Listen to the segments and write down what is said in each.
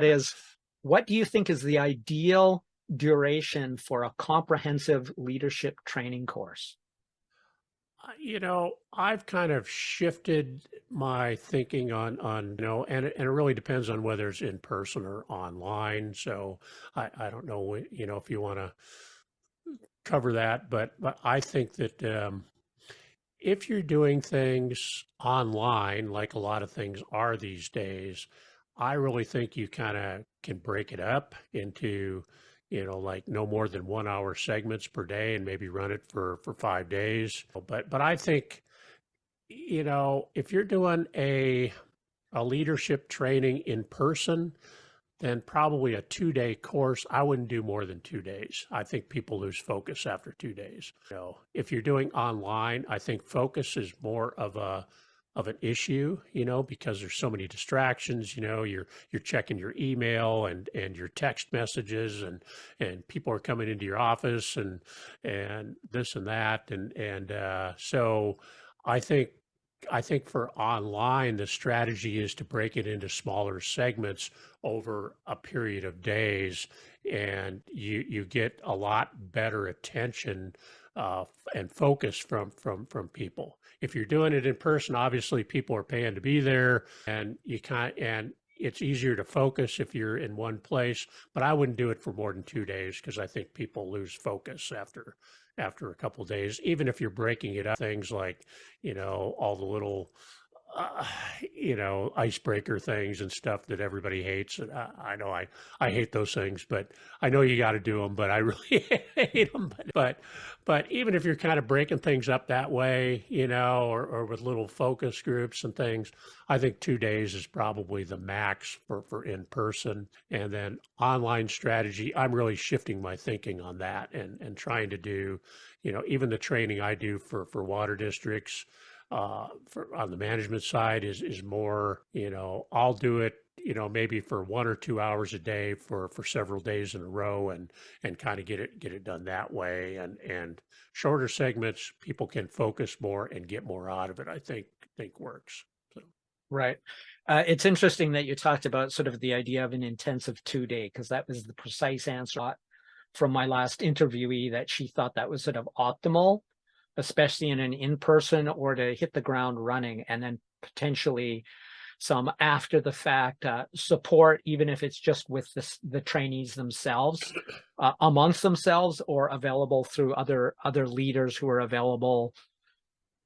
is, what do you think is the ideal duration for a comprehensive leadership training course? I've kind of shifted my thinking and it really depends on whether it's in person or online. So I don't know, if you want to cover that, but I think that if you're doing things online, like a lot of things are these days, I really think you kind of can break it up into, like no more than 1 hour segments per day and maybe run it for 5 days. But I think, if you're doing a leadership training in person, then probably a 2 day course. I wouldn't do more than 2 days. I think people lose focus after 2 days. If you're doing online, I think focus is more of an issue, because there's so many distractions. You're checking your email and your text messages, and people are coming into your office and this and that, so I think for online, the strategy is to break it into smaller segments over a period of days, and you get a lot better attention and focus from people. If you're doing it in person, obviously people are paying to be there, and it's easier to focus if you're in one place. But I wouldn't do it for more than 2 days, because I think people lose focus after a couple of days, even if you're breaking it up, things like, all the little, uh, icebreaker things and stuff that everybody hates. And I know I hate those things, but I know you got to do them, but I really hate them. But even if you're kind of breaking things up that way, or with little focus groups and things, I think 2 days is probably the max for in person. And then online strategy, I'm really shifting my thinking on that, and trying to do, even the training I do for water districts, on the management side is more, I'll do it, maybe for 1 or 2 hours a day for several days in a row, and kind of get it done that way. And shorter segments, people can focus more and get more out of it, I think works. So. Right. It's interesting that you talked about sort of the idea of an intensive 2 day, because that was the precise answer from my last interviewee, that she thought that was sort of optimal, especially in an in-person, or to hit the ground running, and then potentially some after the fact support, even if it's just with the trainees themselves, amongst themselves, or available through other leaders who are available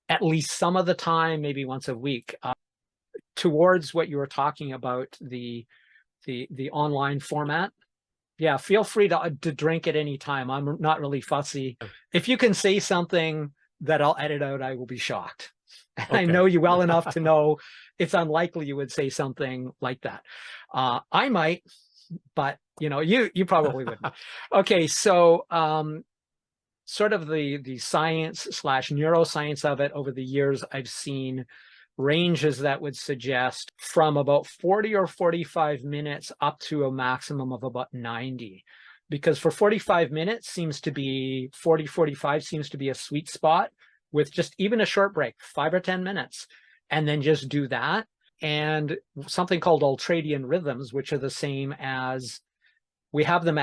at least some of the time, maybe once a week. Towards what you were talking about, the online format. Yeah, feel free to drink at any time. I'm not really fussy. If you can say something that I'll edit out, I will be shocked. And Okay. I know you well enough to know it's unlikely you would say something like that. I might, but you probably wouldn't. Okay, so sort of the science / neuroscience of it over the years, I've seen ranges that would suggest from about 40 or 45 minutes up to a maximum of about 90. Because for 45 minutes seems to be 45 seems to be a sweet spot, with just even a short break, 5 or 10 minutes, and then just do that. And something called ultradian rhythms, which are the same as, we have them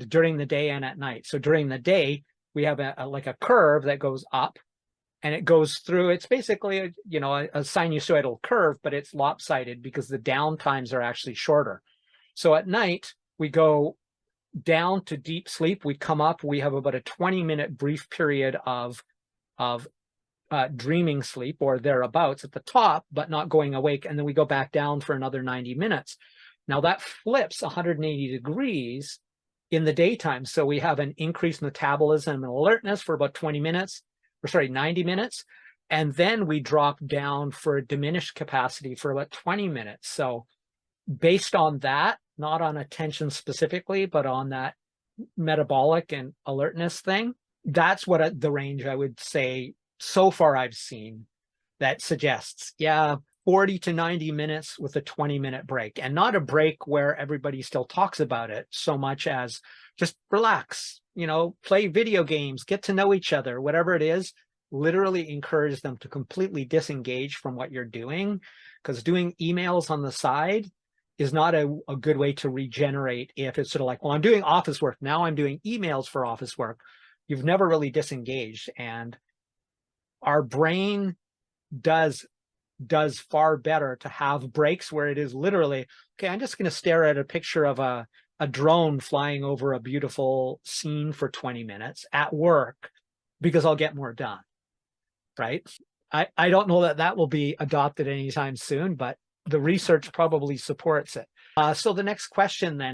during the day and at night. So during the day, we have like a curve that goes up, and it goes through, it's basically a sinusoidal curve, but it's lopsided because the down times are actually shorter. So at night, we go down to deep sleep, we come up, we have about a 20-minute brief period of dreaming sleep or thereabouts at the top, but not going awake, and then we go back down for another 90 minutes. Now that flips 180 degrees in the daytime. So we have an increased metabolism and alertness for about 90 minutes. And then we drop down for a diminished capacity for about 20 minutes. So based on that, not on attention specifically, but on that metabolic and alertness thing, that's what the range I would say so far I've seen that suggests, 40 to 90 minutes with a 20-minute break, and not a break where everybody still talks about it so much as just relax, play video games, get to know each other, whatever it is. Literally encourage them to completely disengage from what you're doing, because doing emails on the side is not a good way to regenerate. If it's sort of like, well, I'm doing office work, now I'm doing emails for office work. You've never really disengaged. And our brain does far better to have breaks where it is literally, okay, I'm just going to stare at a picture of a drone flying over a beautiful scene for 20 minutes at work because I'll get more done, right? I don't know that that will be adopted anytime soon, but the research probably supports it. So the next question then